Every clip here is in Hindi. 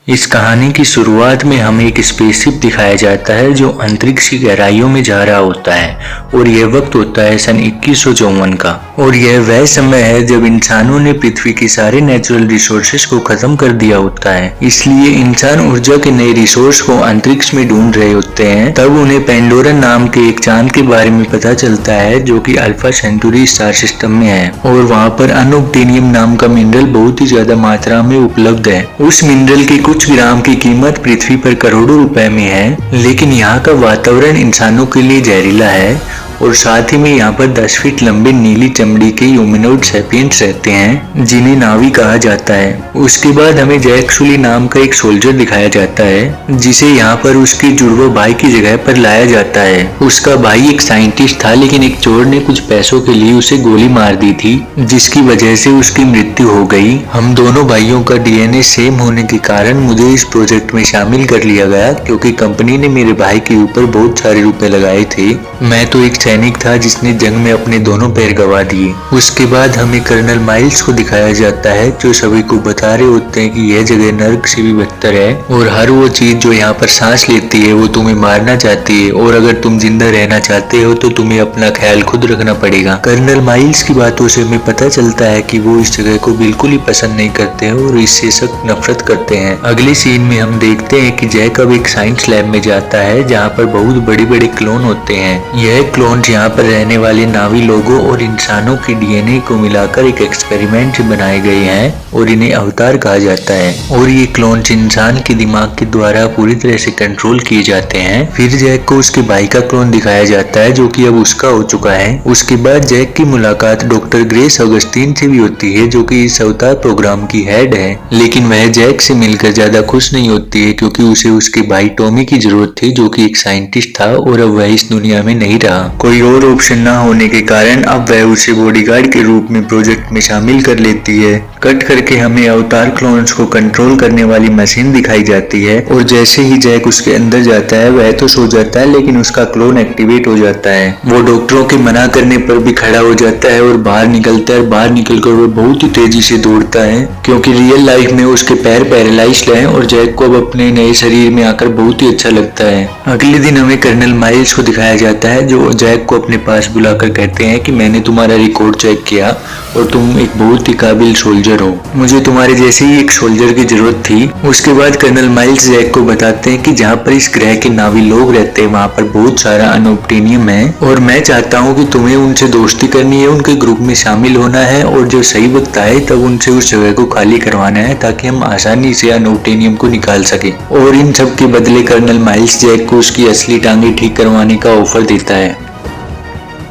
इस कहानी की शुरुआत में हमें एक स्पेसशिप दिखाया जाता है जो अंतरिक्ष की गहराइयों में जा रहा होता है और यह वक्त होता है सन 2154 का। और यह वह समय है जब इंसानों ने पृथ्वी के सारे नेचुरल रिसोर्सेज को खत्म कर दिया होता है। इसलिए इंसान ऊर्जा के नए रिसोर्स को अंतरिक्ष में ढूंढ रहे होते हैं। तब उन्हें पेंडोरन नाम के एक चांद के बारे में पता चलता है जो कि अल्फा सेंटुरी स्टार सिस्टम में है और वहाँ पर अनोब्टेनियम नाम का मिनरल बहुत ही ज्यादा मात्रा में उपलब्ध है। उस मिनरल की कुछ ग्राम की कीमत पृथ्वी पर करोड़ों रुपए में है, लेकिन यहाँ का वातावरण इंसानों के लिए जहरीला है और साथ ही में यहाँ पर 10 फीट लंबे नीली चमड़ी के ह्यूमनॉइड सैपियंट्स रहते हैं जिन्हें नावी कहा जाता है। उसके बाद हमें जैक सुली नाम का एक सोल्जर दिखाया जाता है जिसे यहाँ पर उसके जुड़वा भाई की जगह पर लाया जाता है। उसका भाई एक साइंटिस्ट था, लेकिन एक चोर ने कुछ पैसों के लिए उसे गोली मार दी थी जिसकी वजह से उसकी मृत्यु हो गई। हम दोनों भाइयों का डीएनए सेम होने के कारण मुझे इस प्रोजेक्ट में शामिल कर लिया गया क्योंकि कंपनी ने मेरे भाई के ऊपर बहुत सारे रुपए लगाए थे। मैं तो एक सैनिक था जिसने जंग में अपने दोनों पैर गंवा दिए। उसके बाद हमें कर्नल माइल्स को दिखाया जाता है जो सभी को बता रहे होते हैं कि यह जगह नर्क से भी बदतर है और हर वो चीज जो यहाँ पर सांस लेती है वो तुम्हें मारना चाहती है और अगर तुम जिंदा रहना चाहते हो तो तुम्हें अपना ख्याल खुद रखना पड़ेगा। कर्नल माइल्स की बातों से हमें पता चलता है कि वो इस जगह को बिल्कुल ही पसंद नहीं करते हैं और इससे सख्त नफरत करते हैं। अगले सीन में हम देखते हैं कि जैक अब एक साइंस लैब में जाता है जहाँ पर बहुत बड़े बड़े क्लोन होते हैं। यह क्लोन यहाँ पर रहने वाले नावी लोगों और इंसानों के डीएनए को मिलाकर एक एक्सपेरिमेंट से बनाए गए हैं और इन्हें अवतार कहा जाता है और ये क्लोन्स इंसान के दिमाग के द्वारा पूरी तरह से कंट्रोल किए जाते हैं। फिर जैक को उसके भाई का क्लोन दिखाया जाता है जो कि अब उसका हो चुका है। उसके बाद जैक की मुलाकात डॉक्टर ग्रेस ऑगस्टीन से भी होती है जो कि इस अवतार प्रोग्राम की हेड है, लेकिन वह जैक से मिलकर ज्यादा खुश नहीं होती है क्योंकि उसे उसके भाई टॉमी की जरूरत थी जो कि एक साइंटिस्ट था और अब वह इस दुनिया में नहीं रहा। कोई और ऑप्शन न होने के कारण अब वह उसे बॉडीगार्ड के रूप में प्रोजेक्ट में शामिल कर लेती है। कट करके हमें अवतार क्लोन्स को कंट्रोल करने वाली मशीन दिखाई जाती है और जैसे ही जैक उसके अंदर जाता है वह तो सो जाता है लेकिन उसका क्लोन एक्टिवेट हो जाता है। वो डॉक्टरों के मना करने पर भी खड़ा हो जाता है और बाहर निकलता है। बाहर निकलकर वो बहुत ही तेजी से दौड़ता है क्योंकि रियल लाइफ में उसके पैर पैरालाइज्ड हैं और जैक को अब अपने नए शरीर में आकर बहुत ही अच्छा लगता है। अगले दिन हमें कर्नल माइल्स को दिखाया जाता है जो जैक को अपने पास बुलाकर कहते हैं कि मैंने तुम्हारा रिकॉर्ड चेक किया और तुम एक बहुत ही काबिल सोल्जर हो। मुझे तुम्हारे जैसे ही एक सोल्जर की जरूरत थी। उसके बाद कर्नल माइल्स जैक को बताते हैं कि जहाँ पर इस ग्रह के नावी लोग रहते हैं वहाँ पर बहुत सारा अनोब्टेनियम है और मैं चाहता हूँ कि तुम्हें उनसे दोस्ती करनी है, उनके ग्रुप में शामिल होना है और जो सही वक्त आए तब उनसे उस जगह को खाली करवाना है ताकि हम आसानी से अनोब्टेनियम को निकाल सके। और इन सब के बदले कर्नल माइल्स जैक को उसकी असली टांगे ठीक करवाने का ऑफर देता है।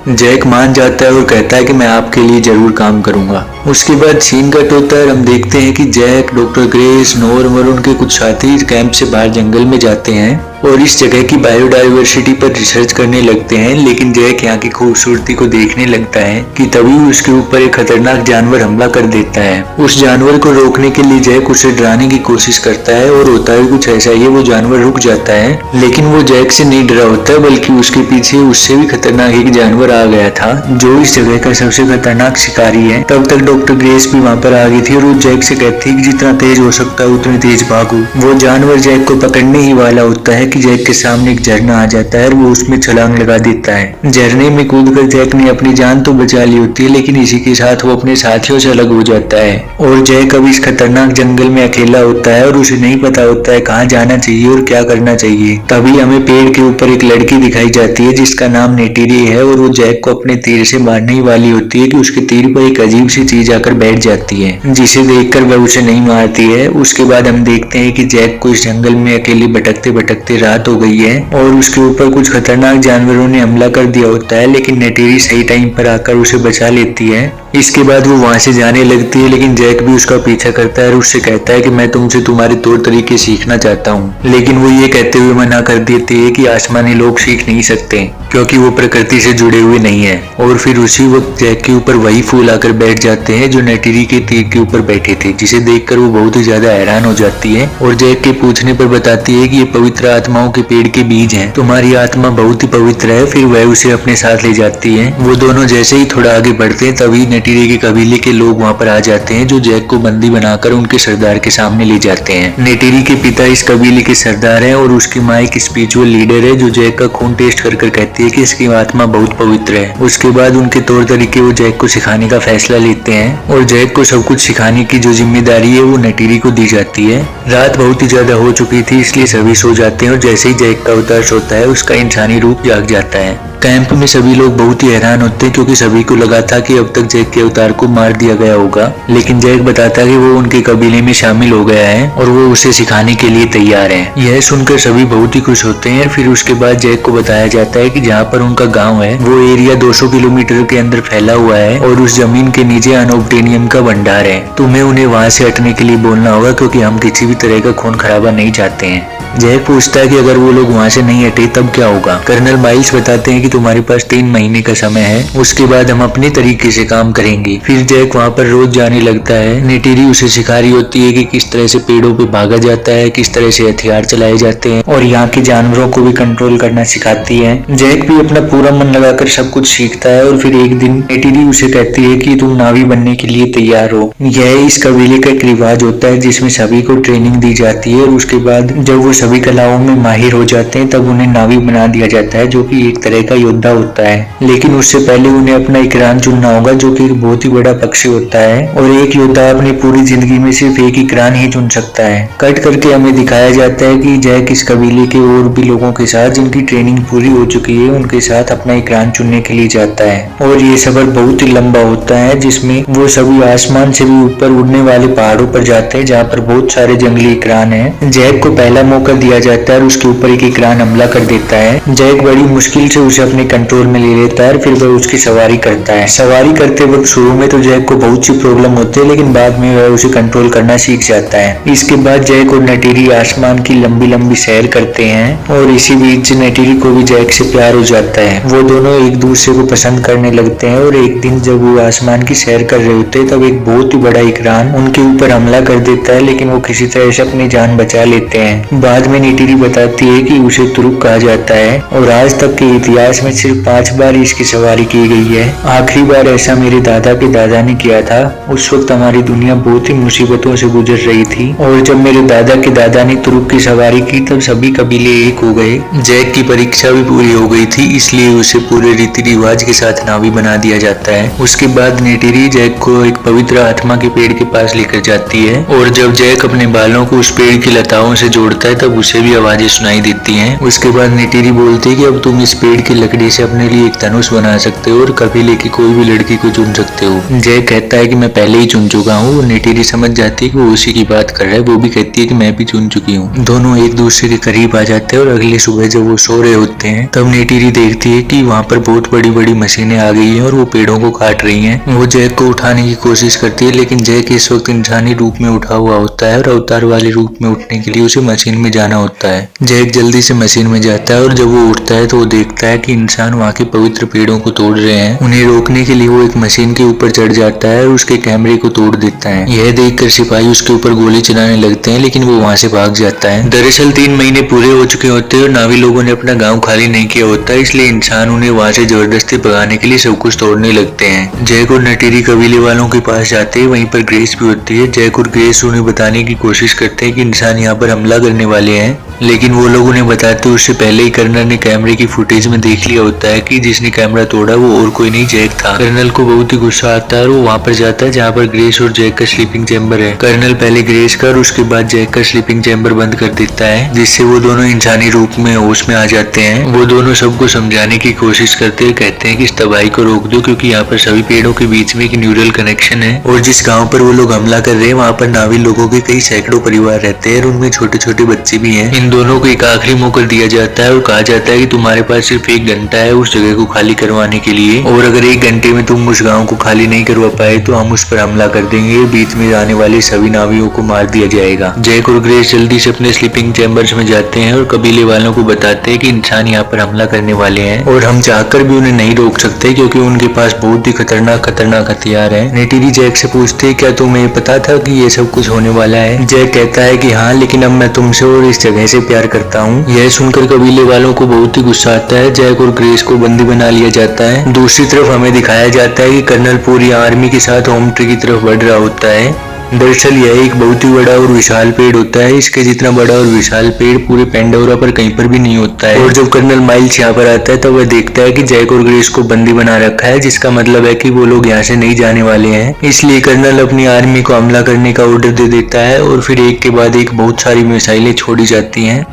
जैक मान जाता है और कहता है कि मैं आपके लिए जरूर काम करूंगा। उसके बाद सीन कट होता है और हम देखते हैं कि जैक, डॉक्टर ग्रेस, नॉर्म और उनके कुछ साथी कैंप से बाहर जंगल में जाते हैं और इस जगह की बायोडाइवर्सिटी पर रिसर्च करने लगते हैं। लेकिन जैक यहाँ की खूबसूरती को देखने लगता है कि तभी उसके ऊपर एक खतरनाक जानवर हमला कर देता है। उस जानवर को रोकने के लिए जैक उसे डराने की कोशिश करता है और होता है कुछ ऐसा ही, वो जानवर रुक जाता है लेकिन वो जैक से नहीं डरा होता बल्कि उसके पीछे उससे भी खतरनाक एक जानवर आ गया था जो इस जगह का सबसे खतरनाक शिकारी है। तब तक डॉक्टर ग्रेस भी वहाँ पर आ गई थी और वो जैक से कहती है कि जितना तेज हो सकता है उतने तेज भागो। वो जानवर जैक को पकड़ने ही वाला होता है कि जैक के सामने एक झरना आ जाता है और वो उसमें छलांग लगा देता है। झरने में कूदकर जैक ने अपनी जान तो बचा ली होती है लेकिन इसी के साथ वो अपने साथियों से अलग हो जाता है और जैक अब इस खतरनाक जंगल में अकेला होता है और उसे नहीं पता होता है कहाँ जाना चाहिए और क्या करना चाहिए। तभी हमें पेड़ के ऊपर एक लड़की दिखाई जाती है जिसका नाम नेटिरी है और वो जैक को अपने तीर से मारने ही वाली होती है कि उसके तीर पर एक अजीब सी चीज आकर बैठ जाती है जिसे देखकर वह उसे नहीं मारती है। उसके बाद हम देखते हैं कि जैक को इस जंगल में अकेले भटकते भटकते रात हो गई है और उसके ऊपर कुछ खतरनाक जानवरों ने हमला कर दिया होता है लेकिन नेटेरी सही टाइम पर आकर उसे बचा लेती है। इसके बाद वो वहां से जाने लगती है लेकिन जैक भी उसका पीछा करता है और उससे कहता है कि मैं तुमसे तुम्हारे तौर तरीके सीखना चाहता हूँ, लेकिन वो ये कहते हुए मना कर देती है कि आसमानी लोग सीख नहीं सकते क्योंकि वो प्रकृति से जुड़े हुए नहीं है। और फिर उसी वक्त जैक के ऊपर वही फूल आकर बैठ जाते हैं जो नेटिरी के तीर के ऊपर बैठे थे, जिसे देखकर वो बहुत ही ज्यादा हैरान हो जाती है और जैक के पूछने पर बताती है कि ये पवित्र आत्माओं के पेड़ के बीज हैं, तुम्हारी आत्मा बहुत ही पवित्र है। फिर वह उसे अपने साथ ले जाती है। वो दोनों जैसे ही थोड़ा आगे बढ़ते हैं तभी नेटिरी के कबीले के लोग वहाँ पर आ जाते हैं, जो जैक को बंदी बनाकर उनके सरदार के सामने ले जाते हैं। नेटिरी के पिता इस कबीले के सरदार हैं और उसकी माँ एक स्पिरिचुअल लीडर है, जो जैक का खून टेस्ट कर कहती है कि इसकी आत्मा बहुत पवित्र है। उसके बाद उनके तौर तरीके वो जैक को सिखाने का फैसला लेते हैं और जैक को सब कुछ सिखाने की जो जिम्मेदारी है वो नेटिरी को दी जाती है। रात बहुत ही ज्यादा हो चुकी थी, इसलिए सभी सो जाते हैं और जैसे ही जैक का अवतार सोता है उसका इंसानी रूप जाग जाता है। कैंप में सभी लोग बहुत ही हैरान होते हैं, क्योंकि सभी को लगा था कि अब तक जैक के अवतार को मार दिया गया होगा, लेकिन जैक बताता है कि वो उनके कबीले में शामिल हो गया है और वो उसे सिखाने के लिए तैयार है। यह सुनकर सभी बहुत ही खुश होते हैं। फिर उसके बाद जैक को बताया जाता है कि जहाँ पर उनका गाँव है वो एरिया 200 किलोमीटर के अंदर फैला हुआ है और उस जमीन के नीचे अनोब्टेनियम का भंडार है। तुम्हें उन्हें वहाँ से हटने के लिए बोलना होगा, क्योंकि हम किसी भी तरह का खून खराबा नहीं चाहते हैं। जैक पूछता है कि अगर वो लोग वहाँ से नहीं हटे तब क्या होगा। कर्नल माइल्स बताते हैं कि तुम्हारे पास 3 महीने का समय है, उसके बाद हम अपने तरीके से काम करेंगे। फिर जैक वहाँ पर रोज जाने लगता है। नेटिरी उसे सिखा रही होती है कि किस तरह से पेड़ों पे भागा जाता है, किस तरह से हथियार चलाए जाते हैं और यहाँ के जानवरों को भी कंट्रोल करना सिखाती है। जैक भी अपना पूरा मन लगाकर सब कुछ सीखता है और फिर एक दिन नेटिरी उसे कहती है कि तुम नावी बनने के लिए तैयार हो। यह इस कबीले का एक रिवाज होता है जिसमें सभी को ट्रेनिंग दी जाती है और उसके बाद जब वो सभी कलाओं में माहिर हो जाते हैं तब उन्हें नावी बना दिया जाता है, जो कि एक तरह का योद्धा होता है। लेकिन उससे पहले उन्हें अपना इकरान चुनना होगा, जो कि एक बहुत ही बड़ा पक्षी होता है और एक योद्धा अपनी पूरी जिंदगी में सिर्फ एक इकरान ही चुन सकता है। कट करके हमें दिखाया जाता है कि जैक इस कबीले के और भी लोगों के साथ जिनकी ट्रेनिंग पूरी हो चुकी है उनके साथ अपना इकरान चुनने के लिए जाता है और ये सफर बहुत ही लंबा होता है, जिसमें वो सभी आसमान से भी ऊपर उड़ने वाले पहाड़ों पर जाते हैं जहाँ पर बहुत सारे जंगली इकरान है। जैक को पहला मौका दिया जाता है और उसके ऊपर एक इकरान हमला कर देता है। जैक बड़ी मुश्किल से उसे अपने कंट्रोल में ले लेता है, फिर वह उसकी सवारी करता है। सवारी करते वक्त शुरू में तो जैक को बहुत सी प्रॉब्लम होती है, लेकिन बाद में वह उसे कंट्रोल करना सीख जाता है। इसके बाद जैक और नेटिरी आसमान की लंबी लंबी सैर करते हैं और इसी बीच नेटिरी को भी जैक से प्यार हो जाता है। वो दोनों एक दूसरे को पसंद करने लगते हैं और एक दिन जब वो आसमान की सैर कर रहे होते हैं तब एक बहुत ही बड़ा इकरान उनके ऊपर हमला कर देता है, लेकिन वो किसी तरह से अपनी जान बचा लेते हैं। बाद में नेटिरी बताती है कि उसे तुरुक कहा जाता है और आज तक के इतिहास में सिर्फ 5 बार इसकी सवारी की गई है। आखिरी बार ऐसा मेरे दादा के दादा ने किया था। उस वक्त हमारी दुनिया बहुत ही मुसीबतों से गुजर रही थी और जब मेरे दादा के दादा ने तुरुक की सवारी की तब सभी कबीले एक हो गए। जैक की परीक्षा भी पूरी हो गई थी, इसलिए उसे पूरे रीति रिवाज के साथ नावी बना दिया जाता है। उसके बाद नेटिरी जैक को एक पवित्र आत्मा के पेड़ के पास लेकर जाती है और जब जैक अपने बालों को उस पेड़ की लताओं से जोड़ता है तब उसे भी आवाजें सुनाई देती हैं। उसके बाद नेटिरी बोलती है कि अब तुम इस पेड़ की लकड़ी से अपने लिए एक धनुष बना सकते हो और कबीले की कोई भी लड़की को चुन सकते हो। जैक कहता है कि मैं पहले ही चुन चुका हूँ। नेटिरी समझ जाती है कि वो उसी की बात कर रहा है। वो भी कहती है कि मैं भी चुन चुकी हूँ। दोनों एक दूसरे के करीब आ जाते हैं और अगली सुबह जब वो सो रहे होते हैं तब नेटिरी देखती है कि वहाँ पर बहुत बड़ी बड़ी मशीनें आ गई हैं और वो पेड़ों को काट रही हैं। वो जैक को उठाने की कोशिश करती है, लेकिन जैक इस वक्त इंसानी रूप में उठा हुआ होता है और अवतार वाले रूप में उठने के लिए उसे मशीन में जाना होता है। जैक जल्दी से मशीन में जाता है और जब वो उठता है तो वो देखता है कि इंसान वहाँ के पवित्र पेड़ों को तोड़ रहे हैं। उन्हें रोकने के लिए वो एक मशीन के ऊपर चढ़ जाता है और उसके कैमरे को तोड़ देता है। यह देखकर सिपाही उसके ऊपर गोली चलाने लगते हैं, लेकिन वो वहाँ से भाग जाता है। दरअसल 3 महीने पूरे हो चुके होते हैं और नावी लोगों ने अपना गाँव खाली नहीं किया होता, इसलिए इंसान उन्हें वहाँ से जबरदस्ती भगाने के लिए सब कुछ तोड़ने लगते हैं। जैक और नेटिरी कबीले वालों के पास जाते हैं, वहीं पर ग्रेस भी होती है। जैक और ग्रेस उन्हें बताने की कोशिश करते हैं कि इंसान यहाँ पर हमला करने वाले हैं, लेकिन वो लोग उन्हें बताते उससे पहले ही कर्नल ने कैमरे की फुटेज में देख लिया होता है कि जिसने कैमरा तोड़ा वो और कोई नहीं जैक था। कर्नल को बहुत ही गुस्सा आता है और वो वहाँ पर जाता है जहाँ पर ग्रेस और जैक का स्लीपिंग चैम्बर है। कर्नल पहले ग्रेस का और उसके बाद जैक का स्लीपिंग चैम्बर बंद कर देता है, जिससे वो दोनों इंसानी रूप में होश में आ जाते हैं। वो दोनों सबको समझाने की कोशिश करते हैं, कहते हैं कि इस तबाही को रोक दो क्योंकि यहाँ पर सभी पेड़ों के बीच में एक न्यूरल कनेक्शन है और जिस गाँव पर वो लोग हमला कर रहे हैं वहाँ पर नावी लोगों के कई सैकड़ों परिवार रहते हैं और उनमें छोटे छोटे बच्चे भी हैं। इन दोनों को एक आखिरी मौका दिया जाता है और कहा जाता है कि तुम्हारे पास सिर्फ 1 घंटा है उस जगह को खाली करवाने के लिए, और अगर 1 घंटे में तुम उस गांव को खाली नहीं करवा पाए तो हम उस पर हमला कर देंगे। बीच में आने वाले सभी नावियों को मार दिया जाएगा। जैक और ग्रेस जल्दी से अपने स्लीपिंग चैम्बर्स में जाते हैं और कबीले वालों को बताते हैं कि इंसान यहाँ पर हमला करने वाले हैं और हम चाहकर भी उन्हें नहीं रोक सकते क्योंकि उनके पास बहुत ही खतरनाक हथियार है। नेटिरी जैक से पूछते हैं, क्या तुम्हें पता था कि ये सब कुछ होने वाला है? जैक कहता है कि हाँ, लेकिन अब मैं तुमसे और इस जगह से प्यार करता हूँ। यह सुनकर कबीले वालों को बहुत ही गुस्सा आता है। जैक और ग्रेस को बंदी बना लिया जाता है। दूसरी तरफ हमें दिखाया जाता है कि कर्नल पूरी आर्मी के साथ होम ट्री की तरफ बढ़ रहा होता है। दरअसल यह एक बहुत ही बड़ा और विशाल पेड़ होता है। इसके जितना बड़ा और विशाल पेड़ पूरे पेंडोरा पर कहीं पर भी नहीं होता है। और जब कर्नल माइल्स यहाँ पर आता है तब वह देखता है कि जैक और ग्रेस को बंदी बना रखा है, जिसका मतलब है कि वो लोग यहाँ से नहीं जाने वाले हैं। इसलिए कर्नल अपनी आर्मी को हमला करने का ऑर्डर दे देता है और फिर एक के बाद एक बहुत सारी मिसाइलें छोड़ी जाती हैं,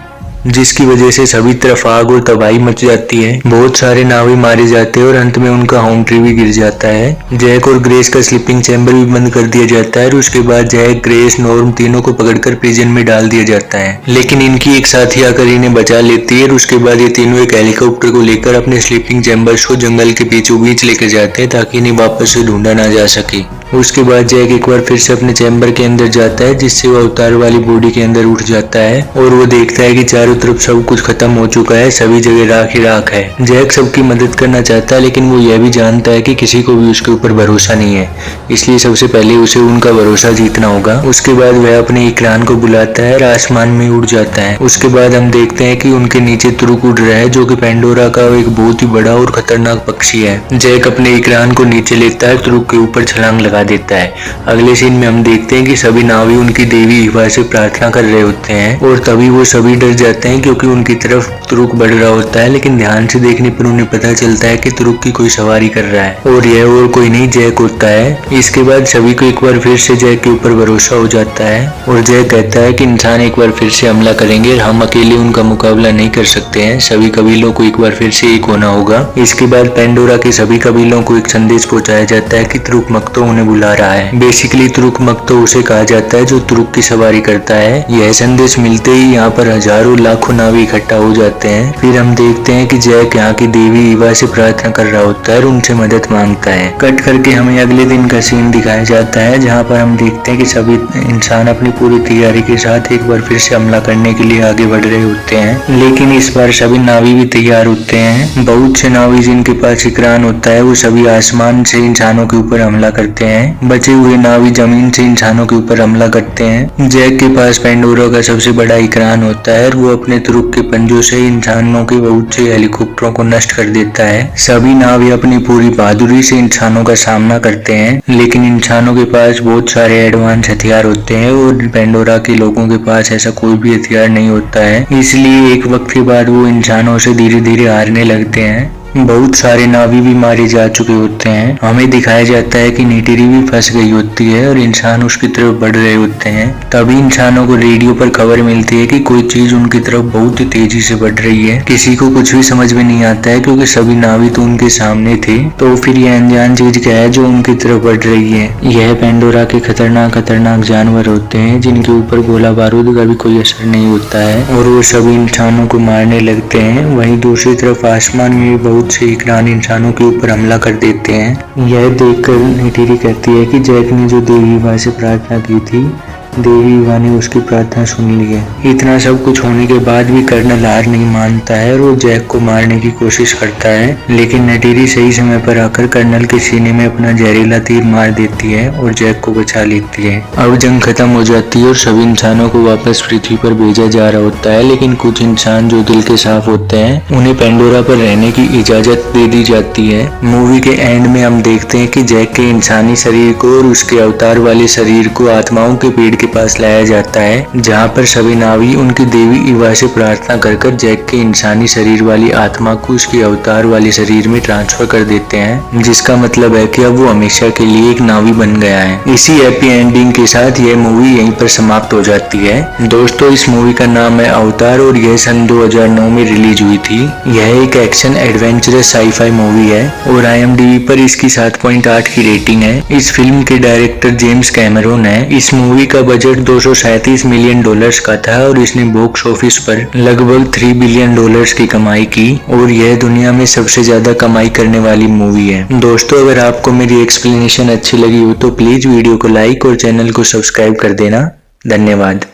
जिसकी वजह से सभी तरफ आग और तबाही मच जाती है। बहुत सारे नावी मारे जाते हैं और अंत में उनका होम ट्री भी गिर जाता है। जैक और ग्रेस का स्लीपिंग चैम्बर भी बंद कर दिया जाता है और उसके बाद जैक, ग्रेस, नॉर्म तीनों को पकड़कर प्रिजन में डाल दिया जाता है। लेकिन इनकी एक साथी आकर इन्हें बचा लेती है और उसके बाद ये तीनों एक हेलीकॉप्टर को लेकर अपने स्लीपिंग चैम्बर्स को जंगल के बीचों बीच लेकर जाते हैं ताकि इन्हें वापस से ढूंढा ना जा सके। उसके बाद जैक एक बार फिर से अपने चैम्बर के अंदर जाता है, जिससे वह अवतार वाली बॉडी के अंदर उठ जाता है और वो देखता है कि चारों तरफ सब कुछ खत्म हो चुका है, सभी जगह राख ही राख है। जैक सबकी मदद करना चाहता है, लेकिन वो यह भी जानता है कि किसी को भी उसके ऊपर भरोसा नहीं है, इसलिए सबसे पहले उसे उनका भरोसा जीतना होगा। उसके बाद वह अपने इकरान को बुलाता है और आसमान में उड़ जाता है। उसके बाद हम देखते हैं कि उनके नीचे तुरुक उड़ रहा है, जो कि पेंडोरा का एक बहुत ही बड़ा और खतरनाक पक्षी है। जैक अपने इकरान को नीचे लेता है, तुरुक के ऊपर छलांग लगा देता है। अगले सीन में हम देखते हैं कि सभी नावी उनकी देवी ईवा से प्रार्थना कर रहे होते हैं और तभी वो सभी डर जाते हैं क्योंकि उनकी तरफ तुरुक बढ़ रहा होता है। लेकिन ध्यान से देखने पर उन्हें पता चलता है कि तुरुक की कोई सवारी कर रहा है और यह और कोई नहीं जैक होता है। इसके बाद सभी को एक बार फिर से जैक के ऊपर भरोसा हो जाता है और जैक कहता है कि इंसान एक बार फिर से हमला करेंगे और हम अकेले उनका मुकाबला नहीं कर सकते हैं, सभी कबीलों को एक बार फिर से एक होना होगा। इसके बाद पेंडोरा के सभी कबीलों को एक संदेश पहुंचाया जाता है कि तुरुक मक्तो उन्हें बुला रहा है। बेसिकली तुरुक मक्तो उसे कहा जाता है जो तुरुक की सवारी करता है। यह संदेश मिलते ही यहाँ पर हजारों लाखों नावी इकट्ठा हो जाते हैं। फिर हम देखते हैं कि जैक यहाँ की देवी ईवा से प्रार्थना कर रहा होता है और उनसे मदद मांगता है। कट करके हमें अगले दिन का सीन दिखाया जाता है, जहाँ पर हम देखते हैं कि सभी इंसान अपनी पूरी तैयारी के साथ एक बार फिर से हमला करने के लिए आगे बढ़ रहे होते हैं। लेकिन इस बार सभी नावी भी तैयार होते हैं। बहुत से नावी जिनके पास इकरान होता है वो सभी आसमान से इंसानों के ऊपर हमला करते हैं। बचे हुए नावी जमीन से इंसानों के ऊपर हमला करते हैं। जैक के पास पेंडोरा का सबसे बड़ा इकरान होता है और वो अपने तुरुक के पंजों से इंसानों के बहुत से हेलीकॉप्टरों को नष्ट कर देता है। सभी नावी अपनी पूरी बहादुरी से इंसानों का सामना करते हैं, लेकिन इंसानों के पास बहुत सारे एडवांस हथियार होते हैं और पेंडोरा के लोगों के पास ऐसा कोई भी हथियार नहीं होता है। इसलिए एक वक्त के बाद वो इंसानों से धीरे धीरे हारने लगते हैं। बहुत सारे नावी भी मारे जा चुके होते हैं। हमें दिखाया जाता है कि नीटिरी भी फंस गई होती है और इंसान उसकी तरफ बढ़ रहे होते हैं। तभी इंसानों को रेडियो पर खबर मिलती है कि कोई चीज उनकी तरफ बहुत ही तेजी से बढ़ रही है। किसी को कुछ भी समझ में नहीं आता है क्योंकि सभी नावी तो उनके सामने थे। तो फिर यह अनजान चीज क्या है जो उनकी तरफ बढ़ रही है? यह पेंडोरा के खतरनाक जानवर होते हैं जिनके ऊपर गोला बारूद का भी कोई असर नहीं होता है और वो सभी इंसानों को मारने लगते हैं। वहीं दूसरी तरफ आसमान में भी बहुत से इकरान इंसानों के ऊपर हमला कर देते हैं। यह देखकर नीटिरी कहती है कि जैक ने जो देवी ईवा से प्रार्थना की थी, देवी ईवा ने उसकी प्रार्थना सुन ली है। इतना सब कुछ होने के बाद भी कर्नल हार नहीं मानता है और वो जैक को मारने की कोशिश करता है, लेकिन नीटिरी सही समय पर आकर कर्नल के सीने में अपना जहरीला तीर मार देती है और जैक को बचा लेती है। अब जंग खत्म हो जाती है और सभी इंसानों को वापस पृथ्वी पर भेजा जा रहा होता है, लेकिन कुछ इंसान जो दिल के साफ होते हैं उन्हें पेंडोरा पर रहने की इजाजत दे दी जाती है। मूवी के एंड में हम देखते हैं कि जैक के इंसानी शरीर को और उसके अवतार वाले शरीर को आत्माओं के पेड़ के पास लाया जाता है, जहाँ पर सभी नावी उनकी देवी ईवा से प्रार्थना कर जैक के इंसानी शरीर वाली आत्मा को उसके अवतार वाले शरीर में ट्रांसफर कर देते हैं, जिसका मतलब है कि अब वो हमेशा के लिए एक नावी बन गया है। इसी हैप्पी एंडिंग के साथ यह मूवी यहीं पर समाप्त हो जाती है। दोस्तों, इस मूवी का नाम है अवतार और यह सन 2009 में रिलीज हुई थी। यह एक एक्शन एडवेंचरस साई-फाई मूवी है और IMDb पर इसकी 7.8 की रेटिंग है। इस फिल्म के डायरेक्टर जेम्स कैमरून है। इस मूवी का बजट $237 मिलियन का था और इसने बॉक्स ऑफिस पर लगभग $3 बिलियन की कमाई की और यह दुनिया में सबसे ज्यादा कमाई करने वाली मूवी है। दोस्तों, अगर आपको मेरी एक्सप्लेनेशन अच्छी लगी हो तो प्लीज वीडियो को लाइक और चैनल को सब्सक्राइब कर देना। धन्यवाद।